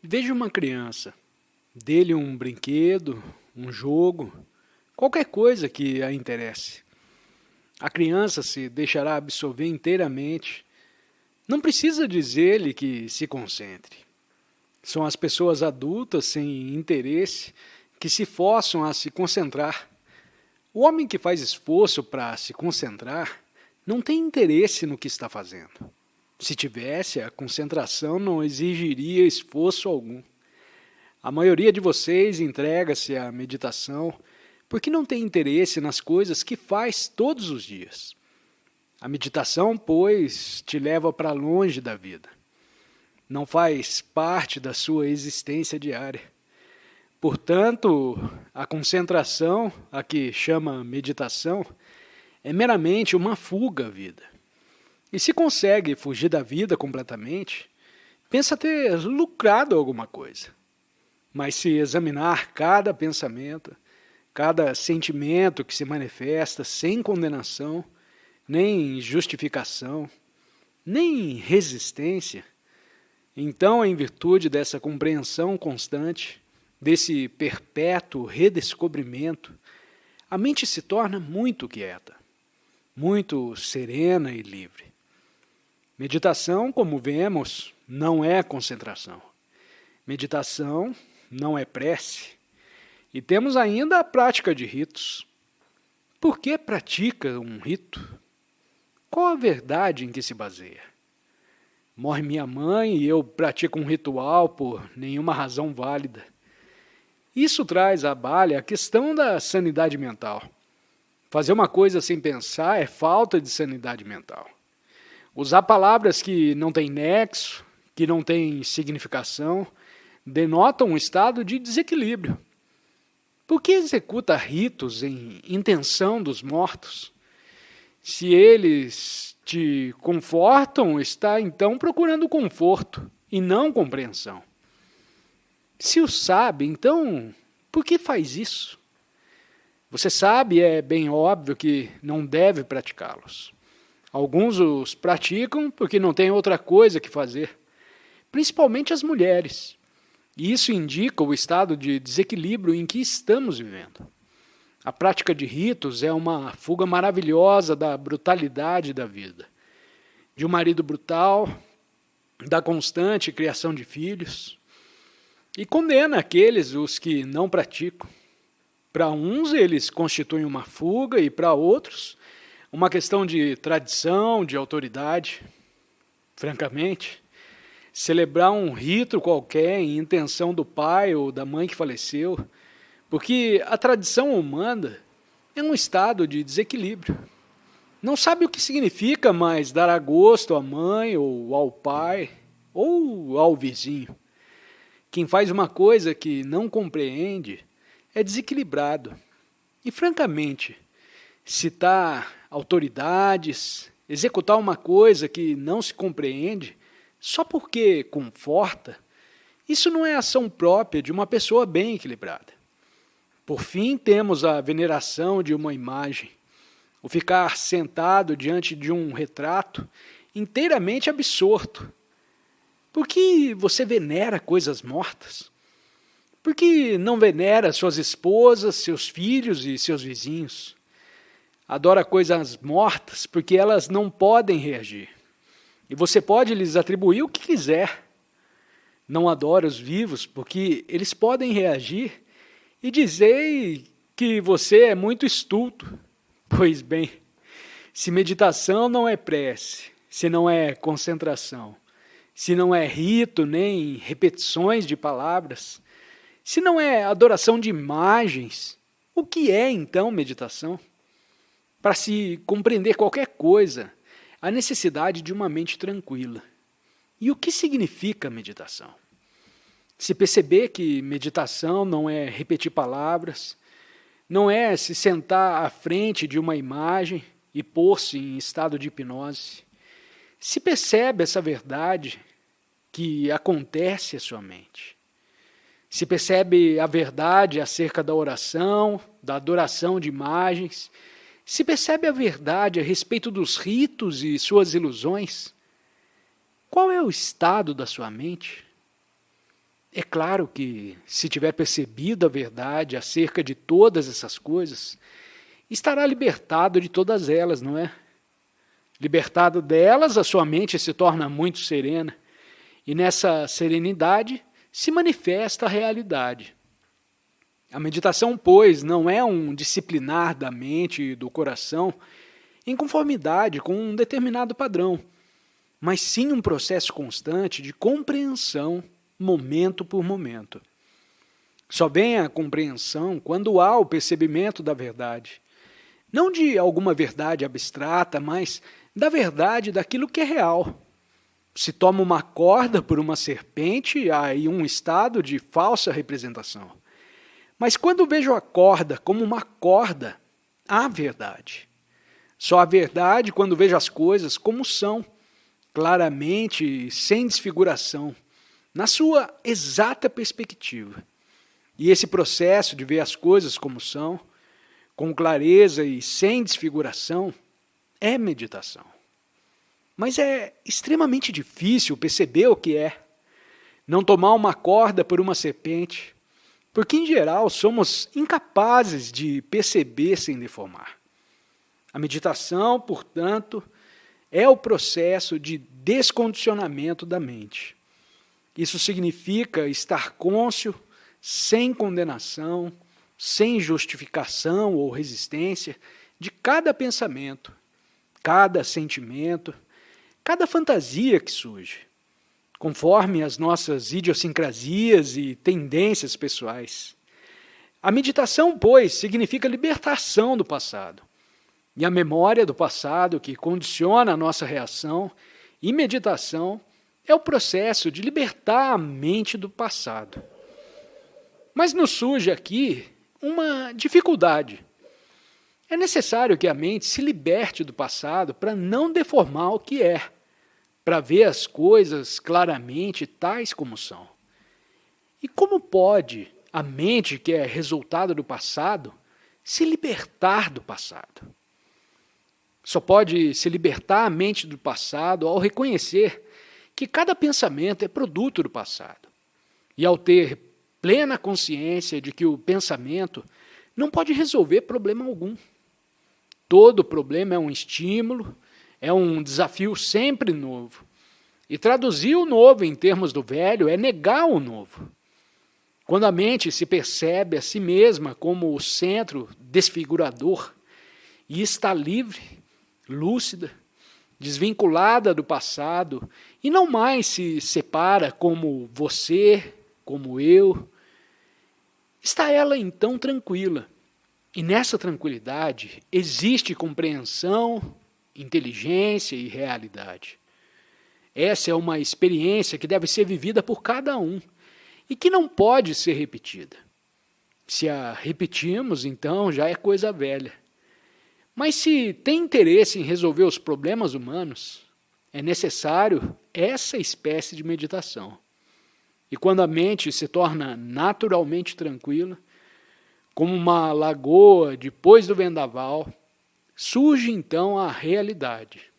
Veja uma criança, dê-lhe um brinquedo, um jogo, qualquer coisa que a interesse. A criança se deixará absorver inteiramente. Não precisa dizer-lhe que se concentre. São as pessoas adultas sem interesse que se forçam a se concentrar. O homem que faz esforço para se concentrar não tem interesse no que está fazendo. Se tivesse, a concentração não exigiria esforço algum. A maioria de vocês entrega-se à meditação porque não tem interesse nas coisas que faz todos os dias. A meditação, pois, te leva para longe da vida. Não faz parte da sua existência diária. Portanto, a concentração, a que chama meditação, é meramente uma fuga à vida. E se consegue fugir da vida completamente, pensa ter lucrado alguma coisa. Mas se examinar cada pensamento, cada sentimento que se manifesta sem condenação, nem justificação, nem resistência, então, em virtude dessa compreensão constante, desse perpétuo redescobrimento, a mente se torna muito quieta, muito serena e livre. Meditação, como vemos, não é concentração. Meditação não é prece. E temos ainda a prática de ritos. Por que pratica um rito? Qual a verdade em que se baseia? Morre minha mãe e eu pratico um ritual por nenhuma razão válida. Isso traz à baila a questão da sanidade mental. Fazer uma coisa sem pensar é falta de sanidade mental. Usar palavras que não têm nexo, que não têm significação, denotam um estado de desequilíbrio. Por que executa ritos em intenção dos mortos? Se eles te confortam, está então procurando conforto e não compreensão. Se o sabe, então, por que faz isso? Você sabe, é bem óbvio que não deve praticá-los. Alguns os praticam porque não têm outra coisa que fazer, principalmente as mulheres. E isso indica o estado de desequilíbrio em que estamos vivendo. A prática de ritos é uma fuga maravilhosa da brutalidade da vida. De um marido brutal, da constante criação de filhos. E condena aqueles os que não praticam. Para uns eles constituem uma fuga e para outros uma questão de tradição, de autoridade. Francamente, celebrar um rito qualquer em intenção do pai ou da mãe que faleceu, porque a tradição humana é um estado de desequilíbrio. Não sabe o que significa mais dar a gosto à mãe ou ao pai ou ao vizinho. Quem faz uma coisa que não compreende é desequilibrado. E, francamente, citar autoridades, executar uma coisa que não se compreende, só porque conforta, isso não é ação própria de uma pessoa bem equilibrada. Por fim, temos a veneração de uma imagem, o ficar sentado diante de um retrato inteiramente absorto. Por que você venera coisas mortas? Por que não venera suas esposas, seus filhos e seus vizinhos? Adora coisas mortas porque elas não podem reagir. E você pode lhes atribuir o que quiser. Não adora os vivos porque eles podem reagir e dizer que você é muito estulto. Pois bem, se meditação não é prece, se não é concentração, se não é rito nem repetições de palavras, se não é adoração de imagens, o que é então meditação? Para se compreender qualquer coisa, há necessidade de uma mente tranquila. E o que significa meditação? Se perceber que meditação não é repetir palavras, não é se sentar à frente de uma imagem e pôr-se em estado de hipnose. Se percebe essa verdade que acontece à sua mente. Se percebe a verdade acerca da oração, da adoração de imagens. Se percebe a verdade a respeito dos ritos e suas ilusões. Qual é o estado da sua mente? É claro que, se tiver percebido a verdade acerca de todas essas coisas, estará libertado de todas elas, não é? Libertado delas, a sua mente se torna muito serena, e nessa serenidade se manifesta a realidade. A meditação, pois, não é um disciplinar da mente e do coração em conformidade com um determinado padrão, mas sim um processo constante de compreensão, momento por momento. Só vem a compreensão quando há o percebimento da verdade. Não de alguma verdade abstrata, mas da verdade daquilo que é real. Se toma uma corda por uma serpente, há aí um estado de falsa representação. Mas quando vejo a corda como uma corda, há verdade. Só há verdade quando vejo as coisas como são, claramente, sem desfiguração, na sua exata perspectiva. E esse processo de ver as coisas como são, com clareza e sem desfiguração, é meditação. Mas é extremamente difícil perceber o que é. Não tomar uma corda por uma serpente, porque em geral somos incapazes de perceber sem deformar. A meditação, portanto, é o processo de descondicionamento da mente. Isso significa estar cônscio, sem condenação, sem justificação ou resistência de cada pensamento, cada sentimento, cada fantasia que surge, conforme as nossas idiosincrasias e tendências pessoais. A meditação, pois, significa libertação do passado. E a memória do passado, que condiciona a nossa reação e meditação, é o processo de libertar a mente do passado. Mas nos surge aqui uma dificuldade. É necessário que a mente se liberte do passado para não deformar o que é, para ver as coisas claramente tais como são. E como pode a mente, que é resultado do passado, se libertar do passado? Só pode se libertar a mente do passado ao reconhecer que cada pensamento é produto do passado. E ao ter plena consciência de que o pensamento não pode resolver problema algum. Todo problema é um estímulo, é um desafio sempre novo. E traduzir o novo em termos do velho é negar o novo. Quando a mente se percebe a si mesma como o centro desfigurador e está livre, lúcida, desvinculada do passado e não mais se separa como você, como eu, está ela então tranquila. E nessa tranquilidade existe compreensão, inteligência e realidade. Essa é uma experiência que deve ser vivida por cada um e que não pode ser repetida. Se a repetimos, então já é coisa velha. Mas se tem interesse em resolver os problemas humanos, é necessário essa espécie de meditação. E quando a mente se torna naturalmente tranquila, como uma lagoa depois do vendaval, surge então a realidade.